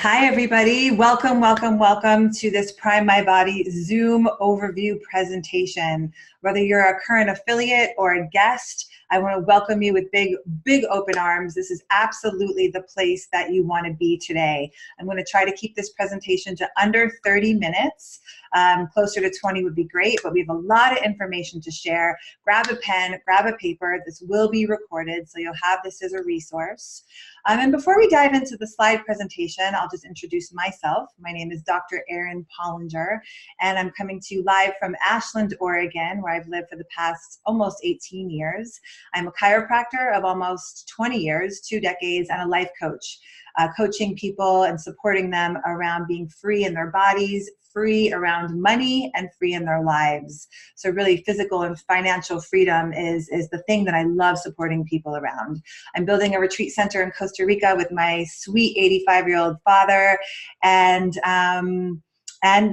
Hi, everybody. Welcome, welcome, welcome to this PrimeMyBody Zoom overview presentation. Whether you're a current affiliate or a guest, I want to welcome you with big open arms. This is absolutely the place that you want to be today. I'm going to try to keep this presentation to under 30 minutes. Closer to 20 would be great, but we have a lot of information to share. Grab a pen, grab a paper. This will be recorded, so you'll have this as a resource. And before we dive into the slide presentation, I'll just introduce myself. My name is Dr. Erin Pollinger, and I'm coming to you live from Ashland, Oregon, where I've lived for the past almost 18 years. I'm a chiropractor of almost 20 years, 2 decades, and a life coach, coaching people and supporting them around being free in their bodies, free around money, and free in their lives. So really physical and financial freedom is the thing that I love supporting people around. I'm building a retreat center in Costa Rica with my sweet 85-year-old father, and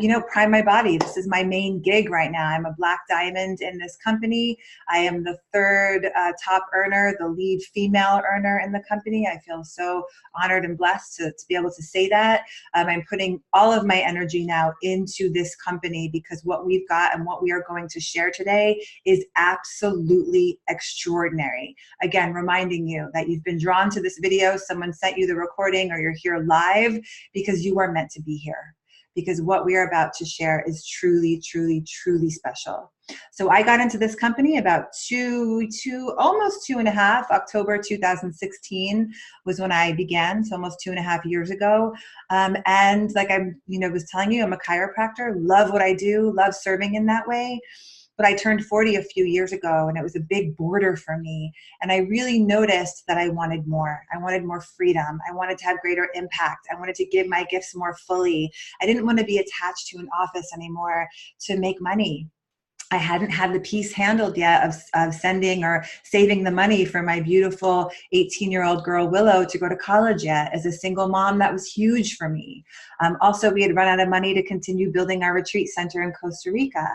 you know, PrimeMyBody, this is my main gig right now. I'm a black diamond in this company. I am the third top earner, the lead female earner in the company. I feel so honored and blessed to be able to say that. I'm putting all of my energy now into this company because what we've got and what we are going to share today is absolutely extraordinary. Again, reminding you that you've been drawn to this video, someone sent you the recording, or you're here live because you are meant to be here. Because what we are about to share is truly, truly, truly special. So I got into this company about almost 2.5, October 2016 was when I began, so almost 2.5 years ago. And like I was telling you, I'm a chiropractor, love what I do, love serving in that way. But I turned 40 a few years ago, and it was a big border for me. And I really noticed that I wanted more. I wanted more freedom. I wanted to have greater impact. I wanted to give my gifts more fully. I didn't want to be attached to an office anymore to make money. I hadn't had the piece handled yet of sending or saving the money for my beautiful 18-year-old girl, Willow, to go to college yet. As a single mom, that was huge for me. Also, we had run out of money to continue building our retreat center in Costa Rica.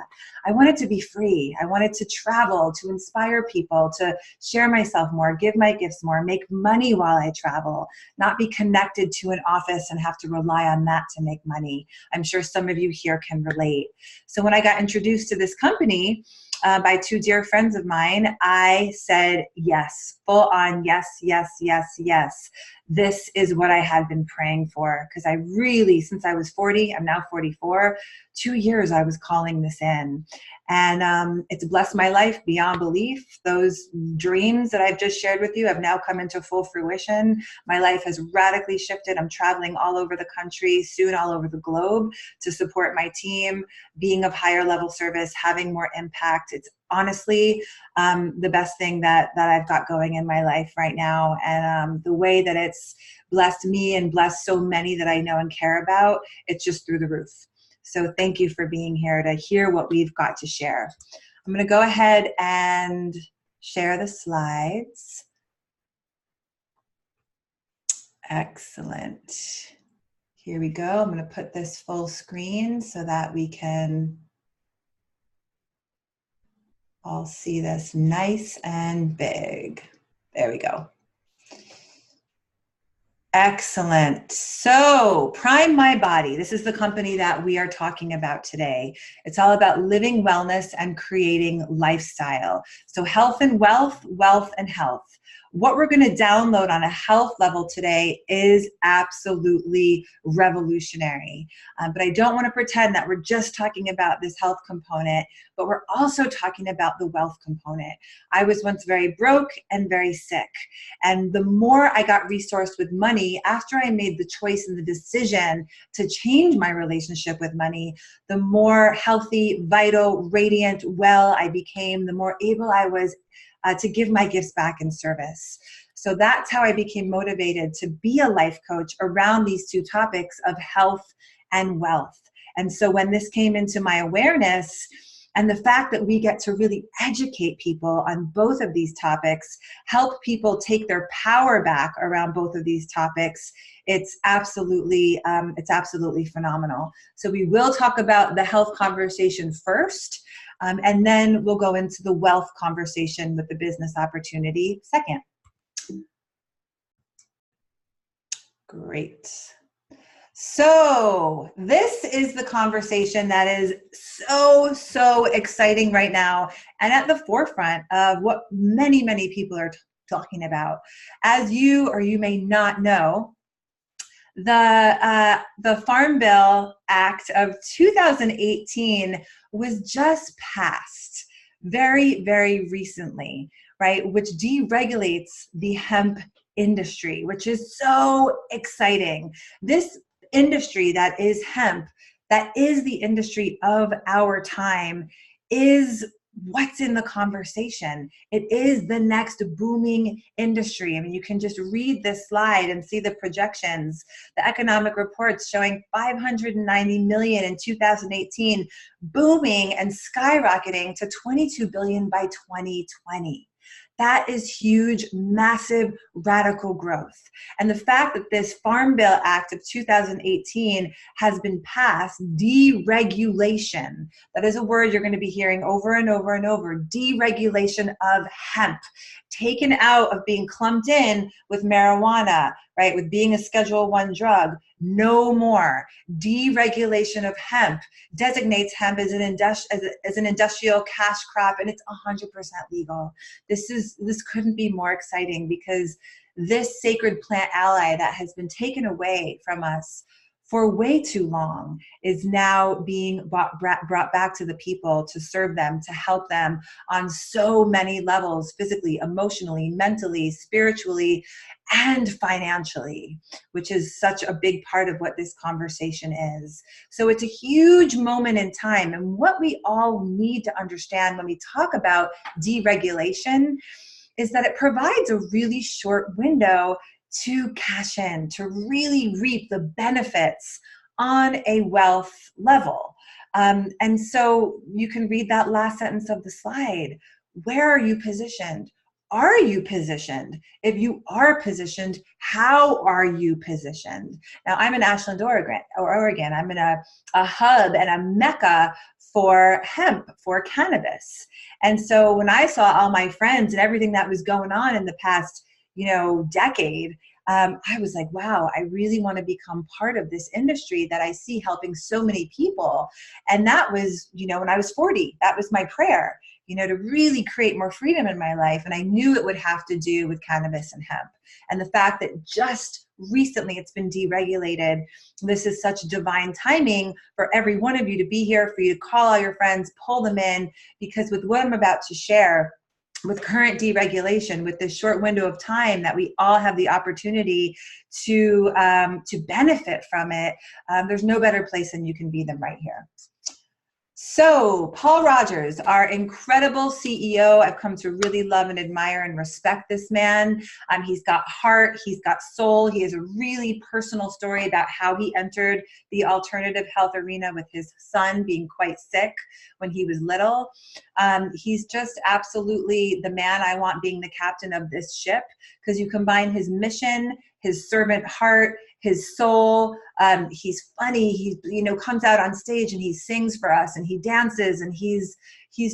I wanted to be free. I wanted to travel, to inspire people, to share myself more, give my gifts more, make money while I travel, not be connected to an office and have to rely on that to make money. I'm sure some of you here can relate. So when I got introduced to this company by 2 dear friends of mine, I said yes, full on yes, yes, yes, yes. This is what I had been praying for, because I really, since I was 40, I'm now 44, 2 years I was calling this in. And it's blessed my life beyond belief. Those dreams that I've just shared with you have now come into full fruition. My life has radically shifted. I'm traveling all over the country, soon all over the globe, to support my team, being of higher level service, having more impact. It's honestly the best thing that I've got going in my life right now. And the way that it's blessed me and blessed so many that I know and care about, it's just through the roof. So thank you for being here to hear what we've got to share. I'm going to go ahead and share the slides. Excellent. Here we go. I'm going to put this full screen so that we can all see this nice and big. There we go. Excellent. So PrimeMyBody, this is the company that we are talking about today. It's all about living wellness and creating lifestyle. So health and wealth, wealth and health. What we're going to download on a health level today is absolutely revolutionary. But I don't want to pretend that we're just talking about this health component, but we're also talking about the wealth component. I was once very broke and very sick. And the more I got resourced with money, after I made the choice and the decision to change my relationship with money, the more healthy, vital, radiant, well I became, the more able I was to give my gifts back in service. So that's how I became motivated to be a life coach around these 2 topics of health and wealth. And so when this came into my awareness, and the fact that we get to really educate people on both of these topics, help people take their power back around both of these topics, it's absolutely phenomenal. So we will talk about the health conversation first, and then we'll go into the wealth conversation with the business opportunity second. Great. So this is the conversation that is so exciting right now and at the forefront of what many people are talking about. As you or you may not know, the Farm Bill Act of 2018 was just passed very recently, right? Which deregulates the hemp industry, which is so exciting. This industry that is hemp, that is the industry of our time, is what's in the conversation. It is the next booming industry. I mean, you can just read this slide and see the projections, the economic reports showing 590 million in 2018, booming and skyrocketing to 22 billion by 2020. That is huge, massive, radical growth. And the fact that this Farm Bill Act of 2018 has been passed, deregulation, that is a word you're going to be hearing over and over and over, deregulation of hemp, taken out of being clumped in with marijuana, right, with being a Schedule I drug, no more. Deregulation of hemp designates hemp as an industrial cash crop, and it's 100% legal. This couldn't be more exciting, because this sacred plant ally that has been taken away from us for way too long is now being brought back to the people to serve them, to help them on so many levels, physically, emotionally, mentally, spiritually, and financially, which is such a big part of what this conversation is. So it's a huge moment in time. And what we all need to understand when we talk about deregulation is that it provides a really short window to cash in, to really reap the benefits on a wealth level. And so you can read that last sentence of the slide. Where are you positioned? Are you positioned? If you are positioned, how are you positioned? Now, I'm in Ashland, Oregon. I'm in a hub and a mecca for hemp, for cannabis. And so when I saw all my friends and everything that was going on in the past, decade, I was like, wow, I really want to become part of this industry that I see helping so many people. And that was, when I was 40, that was my prayer, to really create more freedom in my life. And I knew it would have to do with cannabis and hemp. And the fact that just recently it's been deregulated, this is such divine timing for every one of you to be here, for you to call all your friends, pull them in, because with what I'm about to share, with current deregulation, with this short window of time that we all have the opportunity to benefit from it, there's no better place than you can be than right here. So Paul Rogers, our incredible CEO, I've come to really love and admire and respect this man. He's got heart, he's got soul. He has a really personal story about how he entered the alternative health arena with his son being quite sick when he was little. He's just absolutely the man I want being the captain of this ship, because you combine his mission, his servant heart, his soul. He's funny. He, comes out on stage and he sings for us and he dances, and he's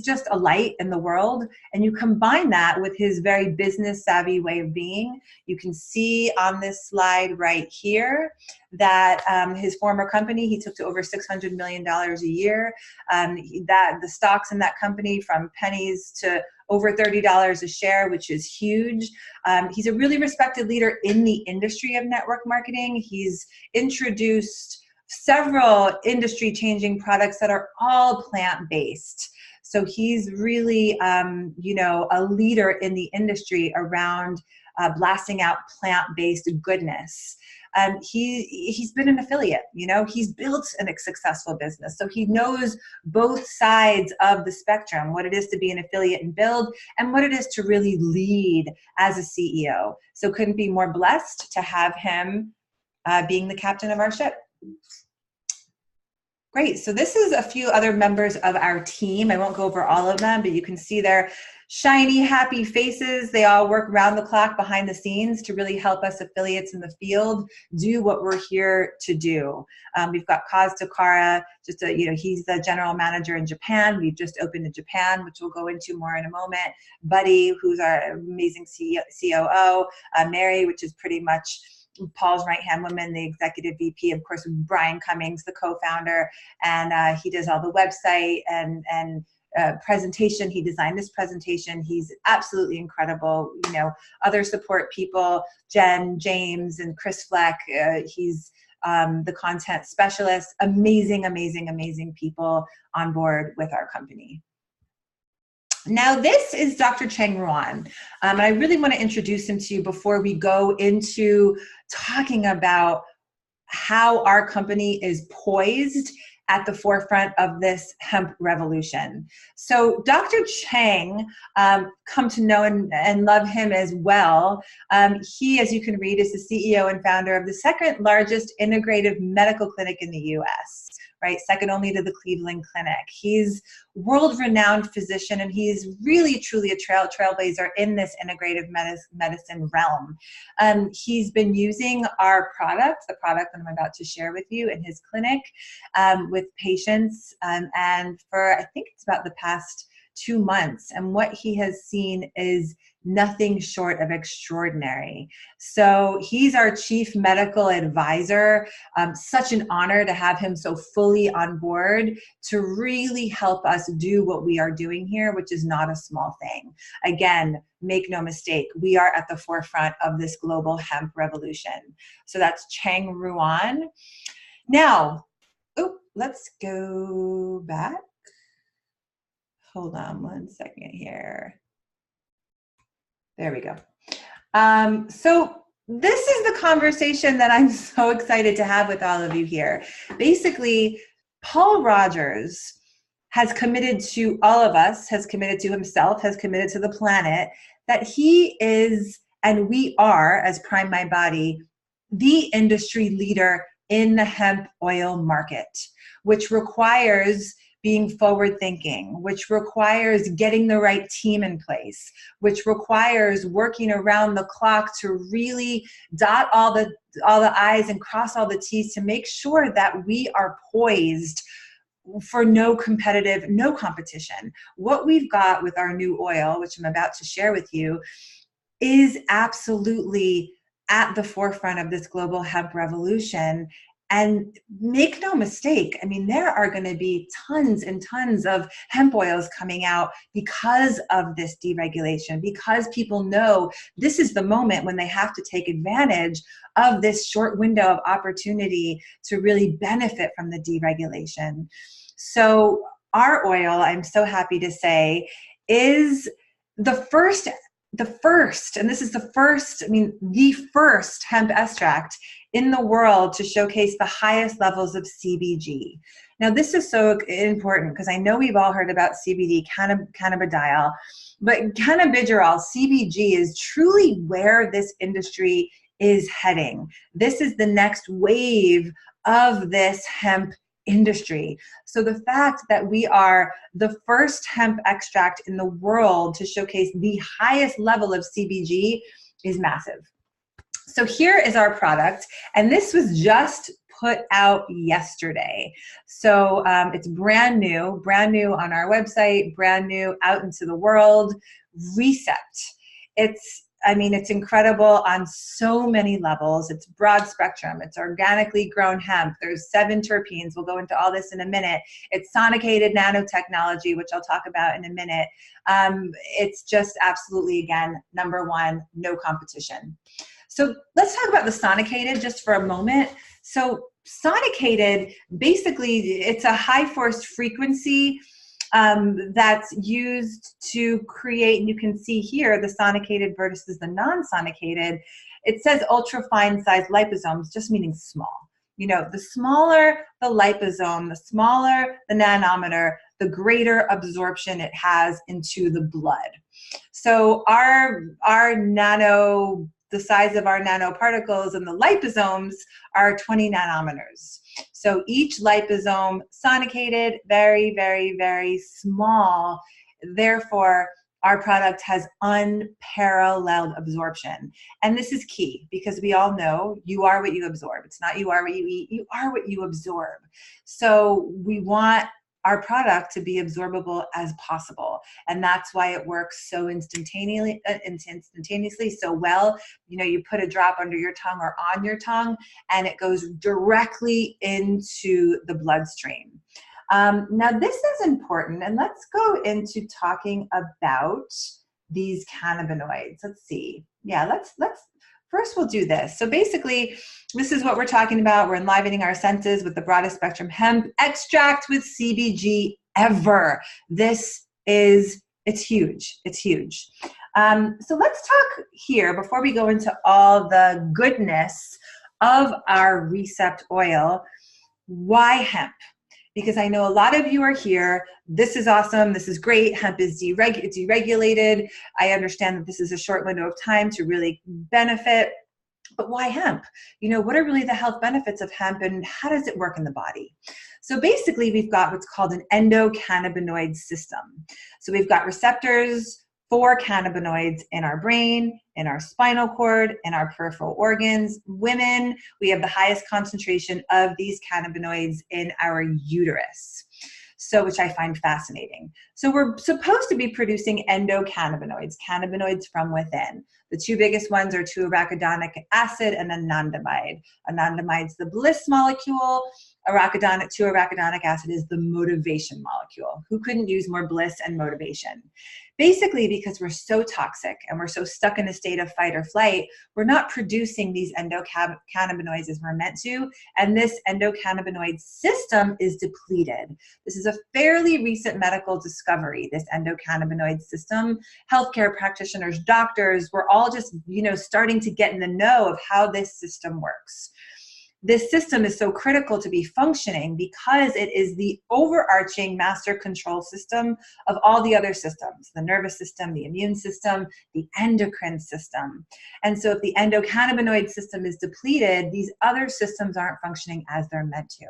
just a light in the world. And you combine that with his very business savvy way of being. You can see on this slide right here that his former company, he took to over $600 million a year. That the stocks in that company from pennies to over $30 a share, which is huge. He's a really respected leader in the industry of network marketing. He's introduced several industry-changing products that are all plant-based. So he's really, a leader in the industry around blasting out plant-based goodness. He's been an affiliate, he's built a successful business. So he knows both sides of the spectrum, what it is to be an affiliate and build, and what it is to really lead as a CEO. So couldn't be more blessed to have him being the captain of our ship. Great. So this is a few other members of our team. I won't go over all of them, but you can see their shiny, happy faces. They all work round the clock behind the scenes to really help us affiliates in the field do what we're here to do. We've got Kaz Takara, he's the general manager in Japan. We've just opened in Japan, which we'll go into more in a moment. Buddy, who's our amazing COO. Mary, which is pretty much Paul's right-hand woman, the executive VP, of course, Brian Cummings, the co-founder, and he does all the website and presentation. He designed this presentation. He's absolutely incredible. You know, other support people, Jen, James, and Chris Fleck. He's the content specialist. Amazing, amazing, amazing people on board with our company. Now, this is Dr. Cheng Ruan, and I really want to introduce him to you before we go into talking about how our company is poised at the forefront of this hemp revolution. So Dr. Cheng, come to know and love him as well. He, as you can read, is the CEO and founder of the second largest integrative medical clinic in the US. Right, second only to the Cleveland Clinic. He's world-renowned physician, and he's really, truly a trailblazer in this integrative medicine realm. He's been using our product, the product that I'm about to share with you, in his clinic with patients, and for, I think it's about the past 2 months. And what he has seen is nothing short of extraordinary. So he's our chief medical advisor. Such an honor to have him so fully on board to really help us do what we are doing here, which is not a small thing. Again, make no mistake, we are at the forefront of this global hemp revolution. So that's Cheng Ruan. Now, let's go back. Hold on one second here. There we go. So this is the conversation that I'm so excited to have with all of you here. Basically, Paul Rogers has committed to all of us, has committed to himself, has committed to the planet, that he is, and we are, as PrimeMyBody, the industry leader in the hemp oil market, which requires being forward thinking, which requires getting the right team in place, which requires working around the clock to really dot all the I's and cross all the T's to make sure that we are poised for no competition. What we've got with our new oil, which I'm about to share with you, is absolutely at the forefront of this global hemp revolution. And make no mistake, I mean, there are going to be tons and tons of hemp oils coming out because of this deregulation, because people know this is the moment when they have to take advantage of this short window of opportunity to really benefit from the deregulation. So our oil, I'm so happy to say, is the first, and this is the first hemp extract in the world to showcase the highest levels of CBG. Now, this is so important because I know we've all heard about CBD, cannabidiol, but cannabidiol, CBG, is truly where this industry is heading. This is the next wave of this hemp industry. So the fact that we are the first hemp extract in the world to showcase the highest level of CBG is massive. So here is our product, and this was just put out yesterday. So it's brand new on our website, brand new out into the world. Recept. It's incredible on so many levels. It's broad spectrum. It's organically grown hemp. There's 7 terpenes. We'll go into all this in a minute. It's sonicated nanotechnology, which I'll talk about in a minute. It's just absolutely, again, #1, no competition. So let's talk about the sonicated just for a moment. So sonicated, basically, it's a high force frequency that's used to create, and you can see here the sonicated versus the non-sonicated. It says ultra-fine size liposomes, just meaning small. You know, the smaller the liposome, the smaller the nanometer, the greater absorption it has into the blood. So the size of our nanoparticles and the liposomes are 20 nanometers. So each liposome sonicated, very, very, very small. Therefore, our product has unparalleled absorption. And this is key because we all know you are what you absorb. It's not you are what you eat, you are what you absorb. So we want our product to be absorbable as possible. And that's why it works so instantaneously so well. You know, you put a drop under your tongue or on your tongue, and it goes directly into the bloodstream. Now this is important, and let's go into talking about these cannabinoids. Let's see. Yeah, let's first we'll do this. So basically, this is what we're talking about. We're enlivening our senses with the broadest spectrum hemp extract with CBG ever. It's huge. It's huge. So let's talk here before we go into all the goodness of our Recept oil. Why hemp? Because I know a lot of you are here. This is awesome. This is great. Hemp is deregulated. I understand that this is a short window of time to really benefit. But why hemp? You know, what are really the health benefits of hemp, and how does it work in the body? So basically, we've got what's called an endocannabinoid system. So we've got receptors for cannabinoids in our brain, in our spinal cord, in our peripheral organs. Women, we have the highest concentration of these cannabinoids in our uterus. So, which I find fascinating. So we're supposed to be producing endocannabinoids, cannabinoids from within. The two biggest ones are 2-arachidonic acid and anandamide. Anandamide's the bliss molecule. 2-arachidonic acid is the motivation molecule. Who couldn't use more bliss and motivation? Basically, because we're so toxic and we're so stuck in a state of fight or flight, we're not producing these endocannabinoids as we're meant to, and this endocannabinoid system is depleted. This is a fairly recent medical discovery, this endocannabinoid system. Healthcare practitioners, doctors, we're all just, starting to get in the know of how this system works. This system is so critical to be functioning because it is the overarching master control system of all the other systems, the nervous system, the immune system, the endocrine system. And so if the endocannabinoid system is depleted, these other systems aren't functioning as they're meant to.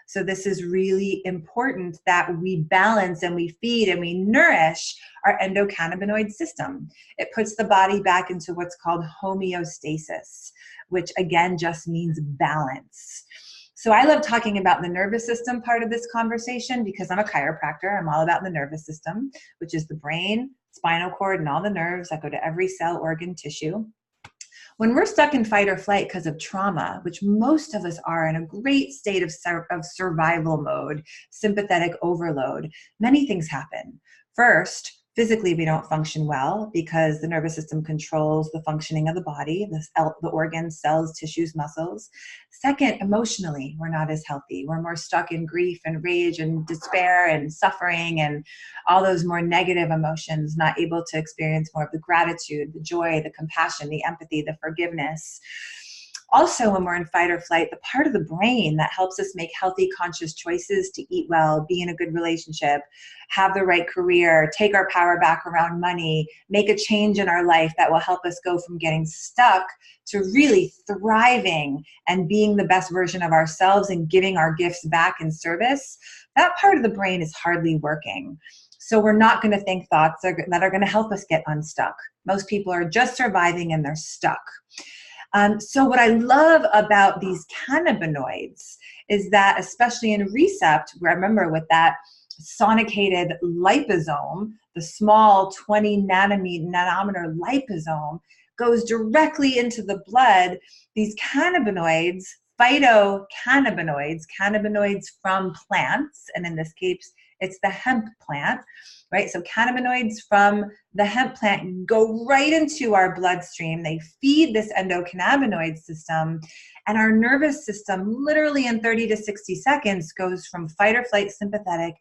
So this is really important that we balance and we feed and we nourish our endocannabinoid system. It puts the body back into what's called homeostasis, which again just means balance. So I love talking about the nervous system part of this conversation because I'm a chiropractor. I'm all about the nervous system, which is the brain, spinal cord, and all the nerves that go to every cell, organ, tissue. When we're stuck in fight or flight because of trauma, which most of us are in a great state of survival mode, sympathetic overload, many things happen. First, physically, we don't function well because the nervous system controls the functioning of the body, the organs, cells, tissues, muscles. Second, emotionally, we're not as healthy. We're more stuck in grief and rage and despair and suffering and all those more negative emotions, not able to experience more of the gratitude, the joy, the compassion, the empathy, the forgiveness. Also, when we're in fight or flight, the part of the brain that helps us make healthy, conscious choices to eat well, be in a good relationship, have the right career, take our power back around money, make a change in our life that will help us go from getting stuck to really thriving and being the best version of ourselves and giving our gifts back in service, that part of the brain is hardly working. So we're not going to think thoughts that are going to help us get unstuck. Most people are just surviving and they're stuck. So what I love about these cannabinoids is that, especially in Recept, remember with that sonicated liposome, the small 20 nanometer liposome goes directly into the blood. These cannabinoids, phytocannabinoids, cannabinoids from plants, and in this case, it's the hemp plant, right? So cannabinoids from the hemp plant go right into our bloodstream. They feed this endocannabinoid system, and our nervous system literally in 30 to 60 seconds goes from fight or flight sympathetic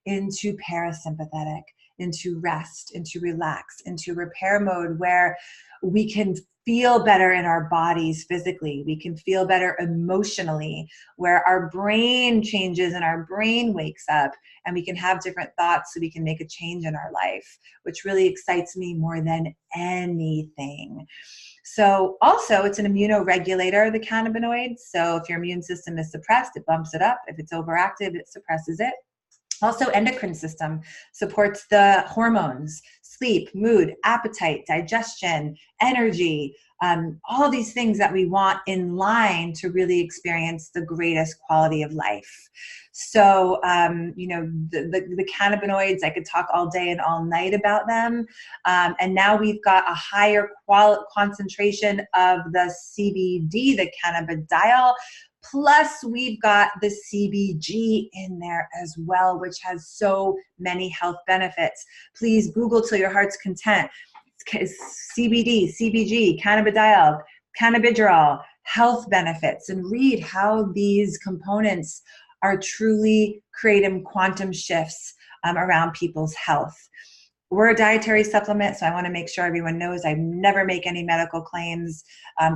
into parasympathetic, into rest, into relax, into repair mode, where we can feel better in our bodies physically. We can feel better emotionally, where our brain changes and our brain wakes up and we can have different thoughts so we can make a change in our life, which really excites me more than anything. So also it's an immunoregulator, the cannabinoids. So if your immune system is suppressed, it bumps it up. If it's overactive, it suppresses it. Also, endocrine system supports the hormones, sleep, mood, appetite, digestion, energy, all these things that we want in line to really experience the greatest quality of life. So, the cannabinoids, I could talk all day and all night about them. And now we've got a higher concentration of the CBD, the cannabidiol. Plus, we've got the CBG in there as well, which has so many health benefits. Please Google till your heart's content. CBD, CBG, cannabidiol, cannabidiol, health benefits, and read how these components are truly creating quantum shifts around people's health. We're a dietary supplement, so I want to make sure everyone knows I never make any medical claims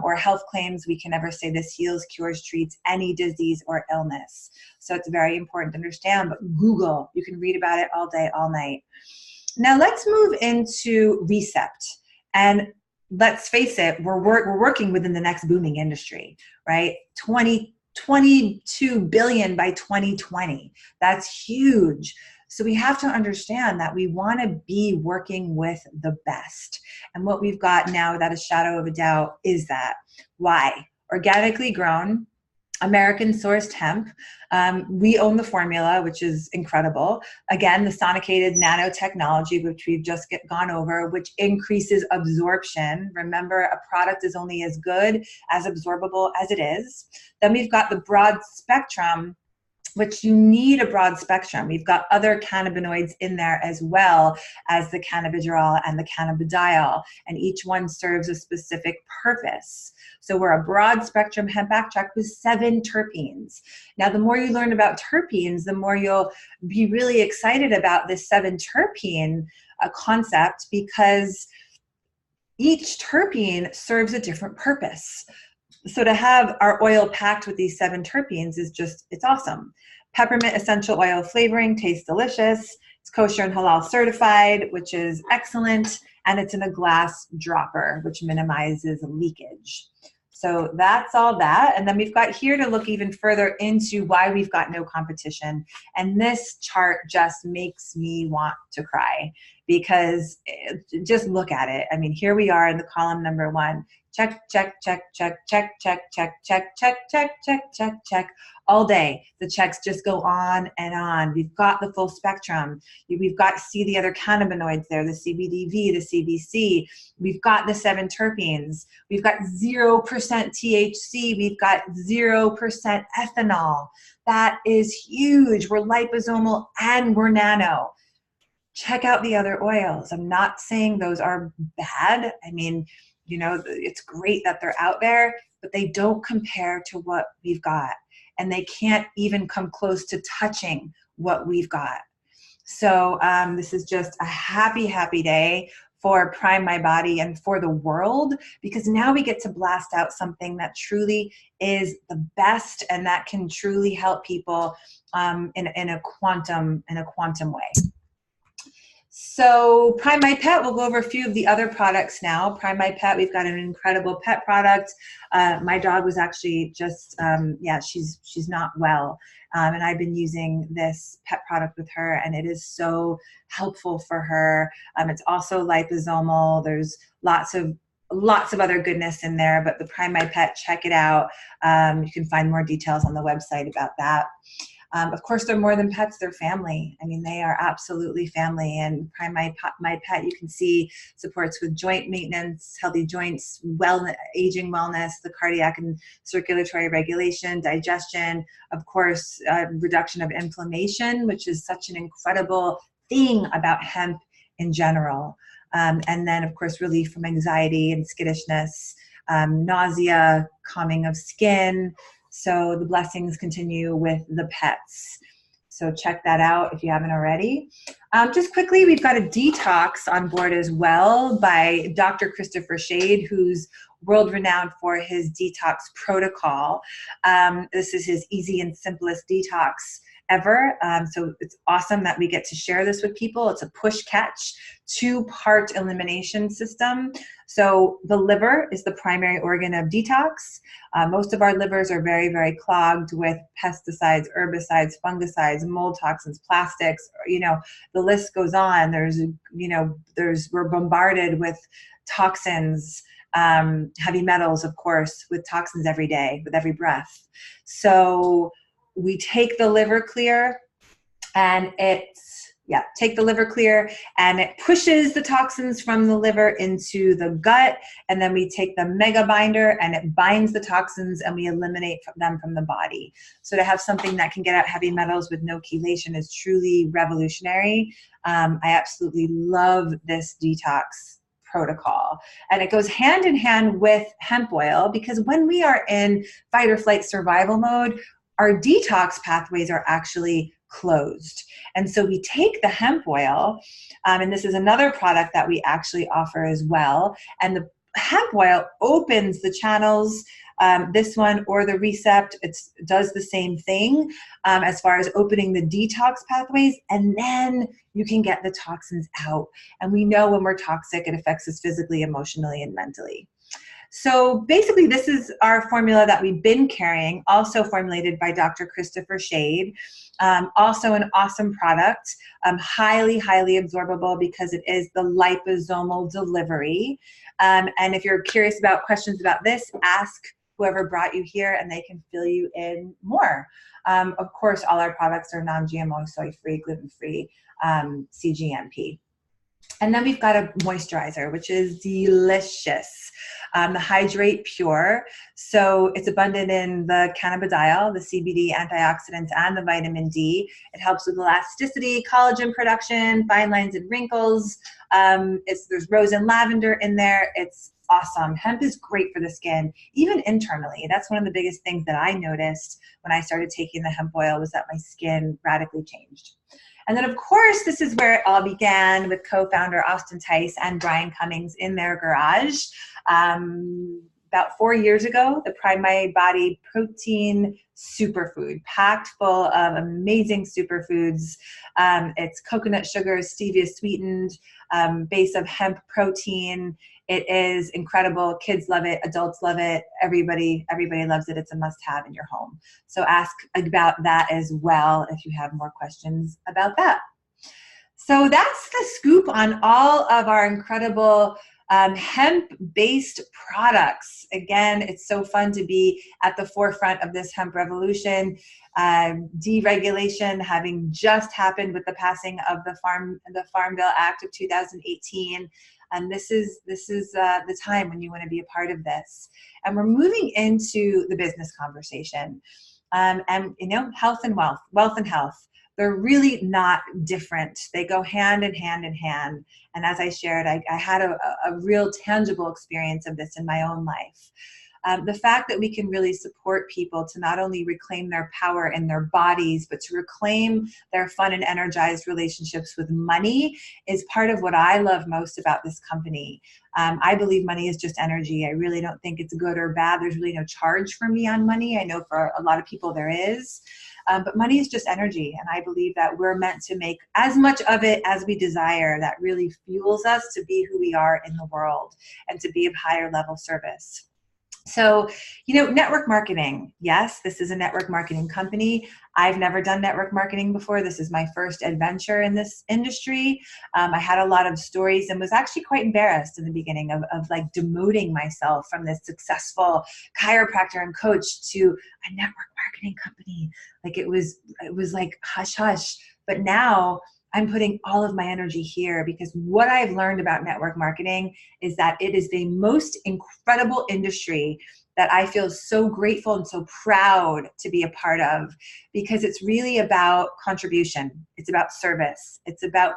or health claims. We can never say this heals, cures, treats any disease or illness. So it's very important to understand, but Google, you can read about it all day, all night. Now let's move into Recept. And let's face it, we're working within the next booming industry, right? 22 billion by 2020. That's huge. So we have to understand that we want to be working with the best. And what we've got now, without a shadow of a doubt, is that. Why? Organically grown, American sourced hemp. We own the formula, which is incredible. Again, the sonicated nanotechnology, which we've just gone over, which increases absorption. Remember, a product is only as good as absorbable as it is. Then we've got the broad spectrum, which you need a broad spectrum. We've got other cannabinoids in there as well as the cannabidiol and the cannabidiol, and each one serves a specific purpose. So we're a broad spectrum hemp extract with 7 terpenes. Now, the more you learn about terpenes, the more you'll be really excited about this 7 terpene concept, because each terpene serves a different purpose. So to have our oil packed with these 7 terpenes is just, it's awesome. Peppermint essential oil flavoring, tastes delicious. It's kosher and halal certified, which is excellent. And it's in a glass dropper, which minimizes leakage. So that's all that. And then we've got here to look even further into why we've got no competition. And this chart just makes me want to cry, because just look at it. I mean, here we are in the column number 1. Check, check, check, check, check, check, check, check, check, check, check, check, check. All day, the checks just go on and on. We've got the full spectrum. We've got, see the other cannabinoids there, the CBDV, the CBC. We've got the 7 terpenes. We've got 0% THC. We've got 0% ethanol. That is huge. We're liposomal and we're nano. Check out the other oils. I'm not saying those are bad. I mean, you know, it's great that they're out there, but they don't compare to what we've got. And they can't even come close to touching what we've got. So this is just a happy, happy day for PrimeMyBody and for the world, because now we get to blast out something that truly is the best and that can truly help people in a quantum way. So PrimeMyPet, we'll go over a few of the other products now. PrimeMyPet, we've got an incredible pet product. My dog was actually just, she's not well. And I've been using this pet product with her, and it is so helpful for her. It's also liposomal. There's lots of other goodness in there, but the PrimeMyPet, check it out. You can find more details on the website about that. Of course, they're more than pets, they're family. I mean, they are absolutely family. And PrimeMyPet, you can see, supports with joint maintenance, healthy joints, aging wellness, the cardiac and circulatory regulation, digestion, of course, reduction of inflammation, which is such an incredible thing about hemp in general. And then, of course, relief from anxiety and skittishness, nausea, calming of skin. So the blessings continue with the pets. So check that out if you haven't already. Just quickly, we've got a detox on board as well by Dr. Christopher Shade, who's world-renowned for his detox protocol. This is his easy and simplest detox ever. So it's awesome that we get to share this with people. It's a push-catch, 2-part elimination system. So the liver is the primary organ of detox. Most of our livers are very, very clogged with pesticides, herbicides, fungicides, mold toxins, plastics, you know, the list goes on. We're bombarded with toxins heavy metals, of course, with toxins every day, with every breath. So we take the liver clear, and take the liver clear, and it pushes the toxins from the liver into the gut. And then we take the mega binder and it binds the toxins and we eliminate them from the body. So to have something that can get out heavy metals with no chelation is truly revolutionary. I absolutely love this detox protocol. And it goes hand in hand with hemp oil, because when we are in fight or flight survival mode, our detox pathways are actually closed. And so we take the hemp oil, and this is another product that we actually offer as well. And the hemp oil opens the channels. This one or the Recept, it does the same thing as far as opening the detox pathways, and then you can get the toxins out. And we know when we're toxic, it affects us physically, emotionally, and mentally. So basically, this is our formula that we've been carrying, also formulated by Dr. Christopher Shade. Also an awesome product, highly, highly absorbable because it is the liposomal delivery. And if you're curious about questions about this, ask whoever brought you here and they can fill you in more. Of course, all our products are non-GMO, soy-free, gluten-free, CGMP. And then we've got a moisturizer, which is delicious. The Hydrate Pure. So it's abundant in the cannabidiol, the CBD, antioxidants, and the vitamin D. It helps with elasticity, collagen production, fine lines and wrinkles. There's rose and lavender in there. It's awesome. Hemp is great for the skin, even internally. That's one of the biggest things that I noticed when I started taking the hemp oil, was that my skin radically changed. And then, of course, this is where it all began with co-founder Austin Tice and Brian Cummings in their garage. About 4 years ago, the PrimeMyBody protein superfood, packed full of amazing superfoods. It's coconut sugar, stevia sweetened, base of hemp protein. It is incredible. Kids love it. Adults love it. Everybody loves it. It's a must-have in your home. So ask about that as well if you have more questions about that. So that's the scoop on all of our incredible hemp-based products. Again, it's so fun to be at the forefront of this hemp revolution. Deregulation having just happened with the passing of the Farm Bill Act of 2018. And this is the time when you want to be a part of this. And we're moving into the business conversation. And health and wealth and health. They're really not different. They go hand in hand in hand. And as I shared, I had a real tangible experience of this in my own life. The fact that we can really support people to not only reclaim their power in their bodies, but to reclaim their fun and energized relationships with money is part of what I love most about this company. I believe money is just energy. I really don't think it's good or bad. There's really no charge for me on money. I know for a lot of people there is. But money is just energy. And I believe that we're meant to make as much of it as we desire. That really fuels us to be who we are in the world and to be of higher level service. So, network marketing. Yes, this is a network marketing company. I've never done network marketing before. This is my first adventure in this industry. I had a lot of stories and was actually quite embarrassed in the beginning of like demoting myself from this successful chiropractor and coach to a network marketing company. Like it was like hush hush. But now I'm putting all of my energy here because what I've learned about network marketing is that it is the most incredible industry that I feel so grateful and so proud to be a part of, because it's really about contribution. It's about service. It's about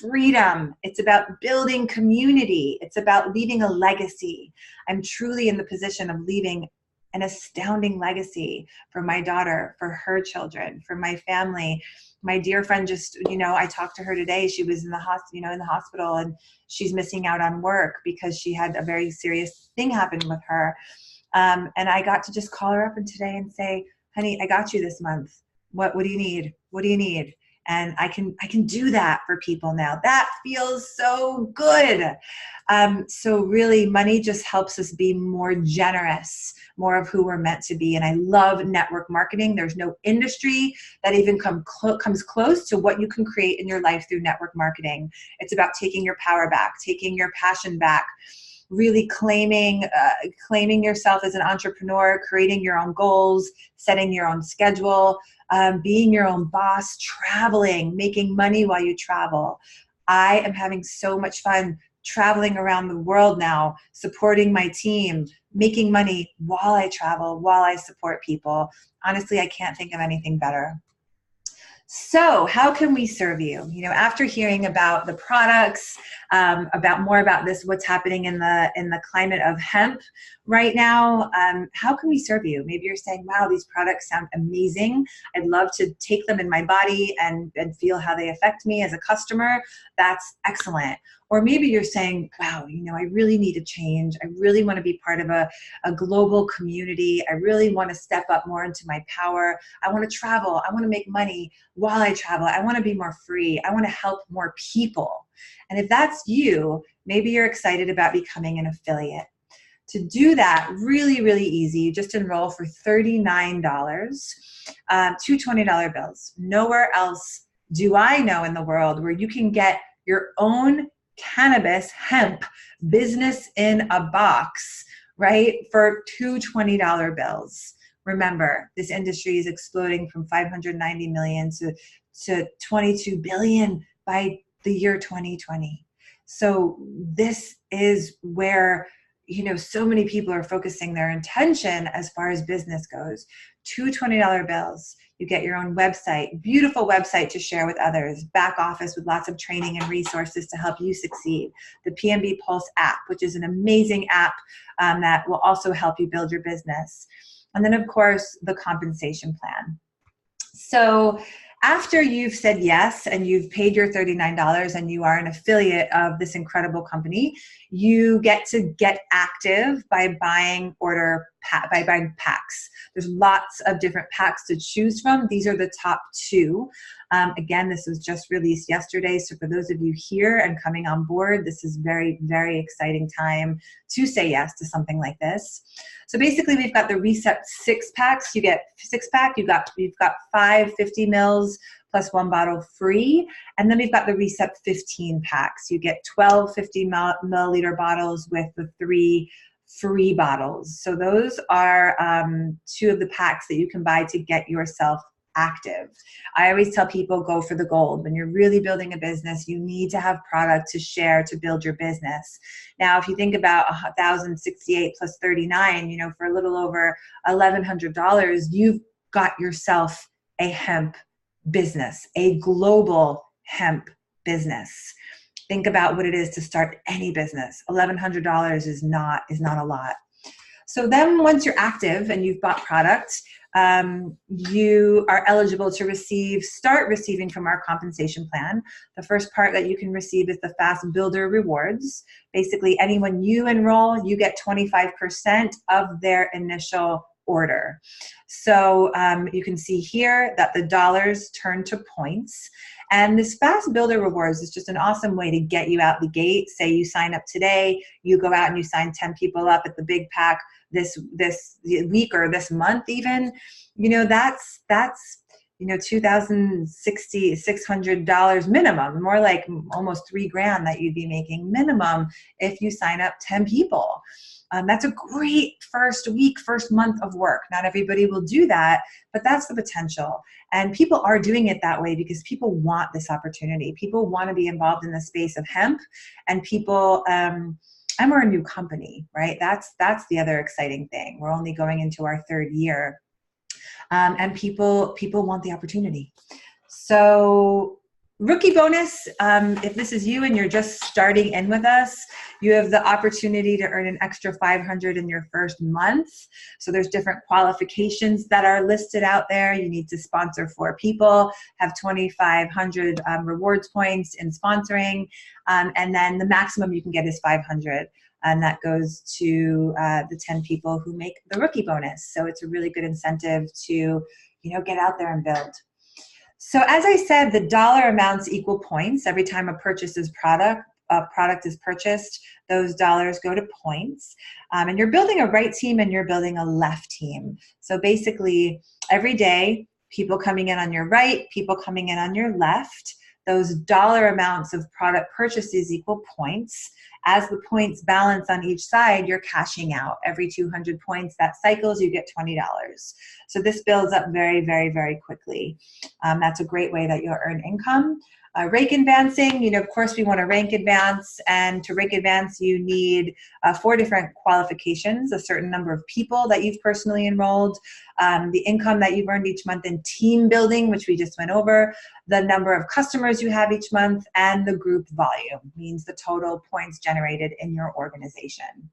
freedom. It's about building community. It's about leaving a legacy. I'm truly in the position of leaving an astounding legacy for my daughter, for her children, for my family. My dear friend just, I talked to her today. She was in the hospital, and she's missing out on work because she had a very serious thing happen with her. And I got to just call her up today and say, honey, I got you this month. What do you need? What do you need? And I can do that for people now. That feels so good. So really, money just helps us be more generous, more of who we're meant to be. And I love network marketing. There's no industry that even comes close to what you can create in your life through network marketing. It's about taking your power back, taking your passion back, really claiming yourself as an entrepreneur, creating your own goals, setting your own schedule, being your own boss, traveling, making money while you travel. I am having so much fun traveling around the world now, supporting my team, making money while I travel, while I support people. Honestly, I can't think of anything better. So how can we serve you? You know, after hearing about the products, about this, what's happening in the climate of hemp right now, how can we serve you? Maybe you're saying, wow, these products sound amazing. I'd love to take them in my body and feel how they affect me as a customer. That's excellent. Or maybe you're saying, wow, you know, I really need to change. I really want to be part of a global community. I really want to step up more into my power. I want to travel. I want to make money while I travel. I want to be more free. I want to help more people. And if that's you, maybe you're excited about becoming an affiliate. To do that, really, really easy. You just enroll for $39, two $20 bills. Nowhere else do I know in the world where you can get your own cannabis hemp business in a box, right, for two $20 bills. Remember, this industry is exploding from 590 million to 22 billion by the year 2020. So this is where, you know, so many people are focusing their intention as far as business goes. Two $20 bills. You get your own website, beautiful website to share with others, back office with lots of training and resources to help you succeed. The PMB Pulse app, which is an amazing app that will also help you build your business. And then, of course, the compensation plan. So after you've said yes and you've paid your $39 and you are an affiliate of this incredible company, you get to get active by buying packs. There's lots of different packs to choose from. These are the top two. Again, this was just released yesterday. So for those of you here and coming on board, this is very, very exciting time to say yes to something like this. So basically we've got the Recept 6-packs. You get 6-pack, you've got 5 50 mils plus 1 bottle free. And then we've got the Recept 15 packs. You get 12 50 milliliter bottles with the 3 free bottles. So those are 2 of the packs that you can buy to get yourself active. I always tell people, go for the gold. When you're really building a business, you need to have product to share to build your business. Now, if you think about 1,068 plus 39, you know, for a little over $1,100, you've got yourself a hemp business, a global hemp business. Think about what it is to start any business. $1,100 is not a lot. So then once you're active and you've bought product, you are eligible to start receiving from our compensation plan. The first part that you can receive is the Fast Builder Rewards. Basically, anyone you enroll, you get 25% of their initial order. So you can see here that the dollars turn to points. And this Fast Builder Rewards is just an awesome way to get you out the gate. Say you sign up today, you go out and you sign 10 people up at the big pack this week or this month even. You know, that's you know, $2,600 minimum, more like almost $3,000 that you'd be making minimum if you sign up 10 people. That's a great first week, first month of work. Not everybody will do that, but that's the potential. And people are doing it that way because people want this opportunity. People want to be involved in the space of hemp, and people, and we're a new company, right? That's the other exciting thing. We're only going into our 3rd year. And people want the opportunity. So rookie bonus, if this is you and you're just starting in with us, you have the opportunity to earn an extra $500 in your first month. So there's different qualifications that are listed out there. You need to sponsor 4 people, have 2,500 rewards points in sponsoring, and then the maximum you can get is 500. And that goes to the 10 people who make the rookie bonus. So it's a really good incentive to, you know, get out there and build. So as I said, the dollar amounts equal points. Every time a product is purchased, those dollars go to points. And you're building a right team and you're building a left team. So basically, every day, people coming in on your right, people coming in on your left, those dollar amounts of product purchases equal points. As the points balance on each side, you're cashing out. Every 200 points that cycles, you get $20. So this builds up very, very, very quickly. That's a great way that you'll earn income. Rank advancing, of course we want to rank advance, and to rank advance you need 4 different qualifications: a certain number of people that you've personally enrolled, the income that you've earned each month in team building, which we just went over, the number of customers you have each month, and the group volume, means the total points generated in your organization.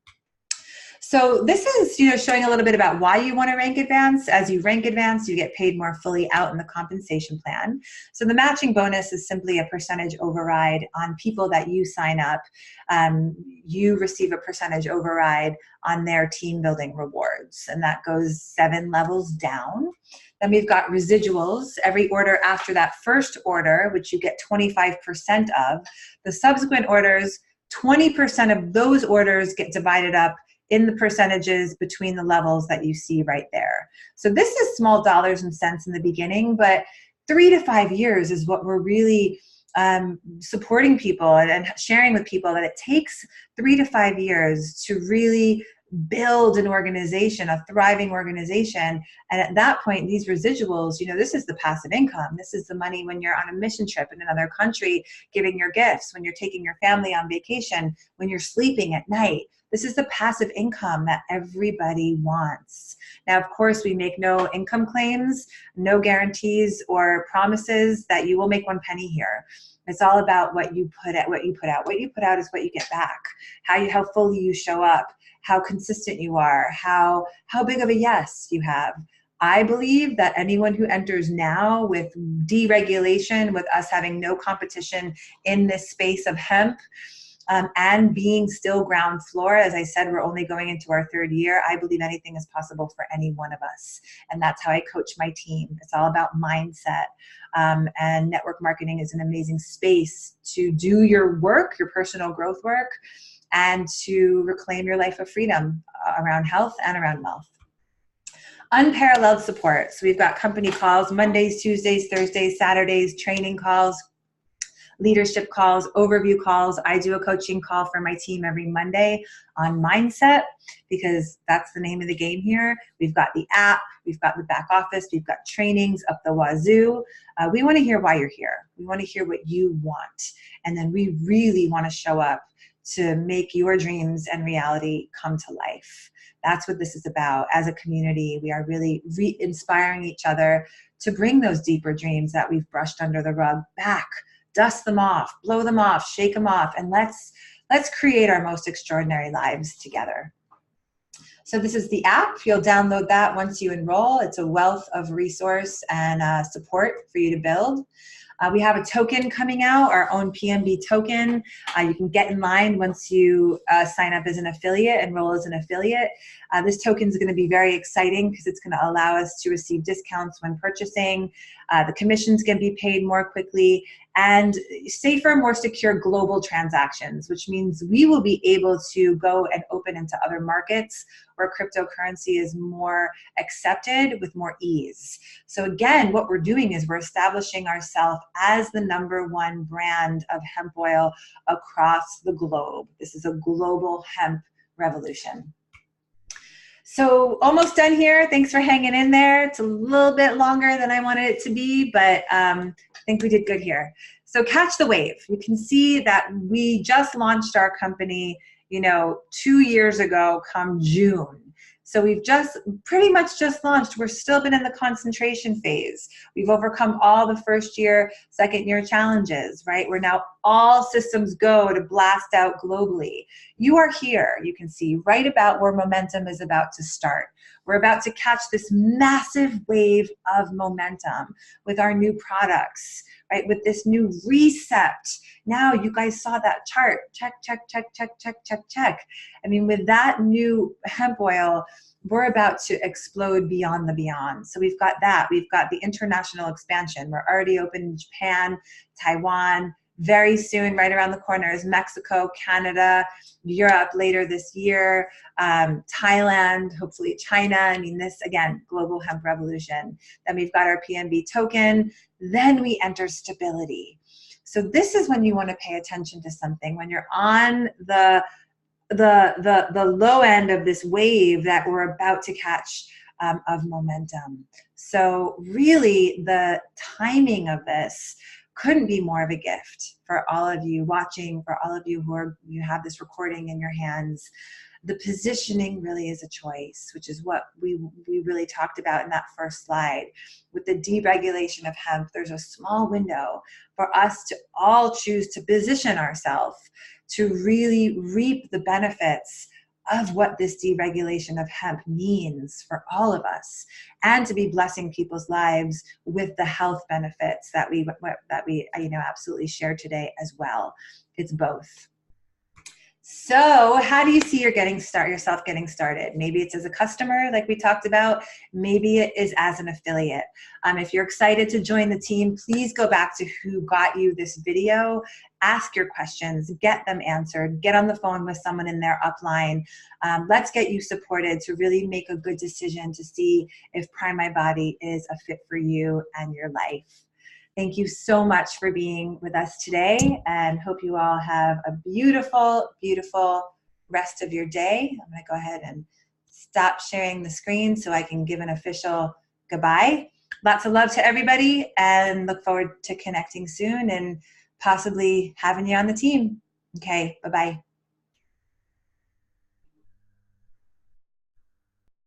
So this is, showing a little bit about why you want to rank advance. As you rank advance, you get paid more fully out in the compensation plan. So the matching bonus is simply a percentage override on people that you sign up. You receive a percentage override on their team building rewards, and that goes 7 levels down. Then we've got residuals. Every order after that first order, which you get 25% of, the subsequent orders, 20% of those orders get divided up in the percentages between the levels that you see right there. So this is small dollars and cents in the beginning, but 3 to 5 years is what we're really supporting people and sharing with people, that it takes 3 to 5 years to really build an organization, a thriving organization. And at that point, these residuals, this is the passive income. This is the money when you're on a mission trip in another country, giving your gifts, when you're taking your family on vacation, when you're sleeping at night. This is the passive income that everybody wants. Now, of course, we make no income claims, no guarantees or promises that you will make 1 penny here. It's all about what you put out. What you put out is what you get back. How fully you show up, how consistent you are, how big of a yes you have. I believe that anyone who enters now with deregulation, with us having no competition in this space of hemp, and being still ground floor, as I said, we're only going into our 3rd year. I believe anything is possible for any one of us. And that's how I coach my team. It's all about mindset. And network marketing is an amazing space to do your work, your personal growth work, and to reclaim your life of freedom around health and around wealth. Unparalleled support. So we've got company calls, Mondays, Tuesdays, Thursdays, Saturdays, training calls, leadership calls, overview calls. I do a coaching call for my team every Monday on mindset, because that's the name of the game here. We've got the app, we've got the back office, we've got trainings up the wazoo. We want to hear why you're here. We want to hear what you want. And then we really want to show up to make your dreams and reality come to life. That's what this is about. As a community, we are really inspiring each other to bring those deeper dreams that we've brushed under the rug back. Dust them off, blow them off, shake them off, and let's create our most extraordinary lives together. So this is the app. You'll download that once you enroll. It's a wealth of resource and support for you to build. We have a token coming out, our own PMB token. You can get in line once you sign up as an affiliate, enroll as an affiliate. This token is going to be very exciting because it's going to allow us to receive discounts when purchasing. The commission's going to be paid more quickly, and safer, more secure global transactions, which means we will be able to go and open into other markets where cryptocurrency is more accepted with more ease. So again, what we're doing is we're establishing ourselves as the #1 brand of hemp oil across the globe. This is a global hemp revolution. So almost done here. Thanks for hanging in there. It's a little bit longer than I wanted it to be, but I think we did good here. So catch the wave. You can see that we just launched our company, 2 years ago come June. So we've pretty much just launched. We're still been in the concentration phase. We've overcome all the 1st year, 2nd year challenges, right? We're now all systems go to blast out globally. You are here. You can see right about where momentum is about to start. We're about to catch this massive wave of momentum with our new products, right? With this new Recept. Now you guys saw that chart. Check, check, check, check, check, check, check. I mean, with that new hemp oil, we're about to explode beyond the beyond. So we've got that. We've got the international expansion. We're already open in Japan, Taiwan. Very soon, right around the corner, is Mexico, Canada, Europe later this year, Thailand, hopefully China. I mean, this, again, global hemp revolution. Then we've got our PMB token. Then we enter stability. So this is when you want to pay attention to something, when you're on the low end of this wave that we're about to catch of momentum. So really the timing of this couldn't be more of a gift for all of you watching, for all of you you have this recording in your hands. The positioning really is a choice, which is what we really talked about in that first slide. With the deregulation of hemp, there's a small window for us to all choose to position ourselves to really reap the benefits of what this deregulation of hemp means for all of us, and to be blessing people's lives with the health benefits that we absolutely share today as well. It's both. So how do you see yourself getting started? Maybe it's as a customer, like we talked about. Maybe it is as an affiliate. If you're excited to join the team, please go back to who got you this video. Ask your questions, get them answered, get on the phone with someone in their upline. Let's get you supported to really make a good decision to see if PrimeMyBody is a fit for you and your life. Thank you so much for being with us today, and hope you all have a beautiful, beautiful rest of your day. I'm going to go ahead and stop sharing the screen so I can give an official goodbye. Lots of love to everybody, and look forward to connecting soon and possibly having you on the team. Okay, bye-bye.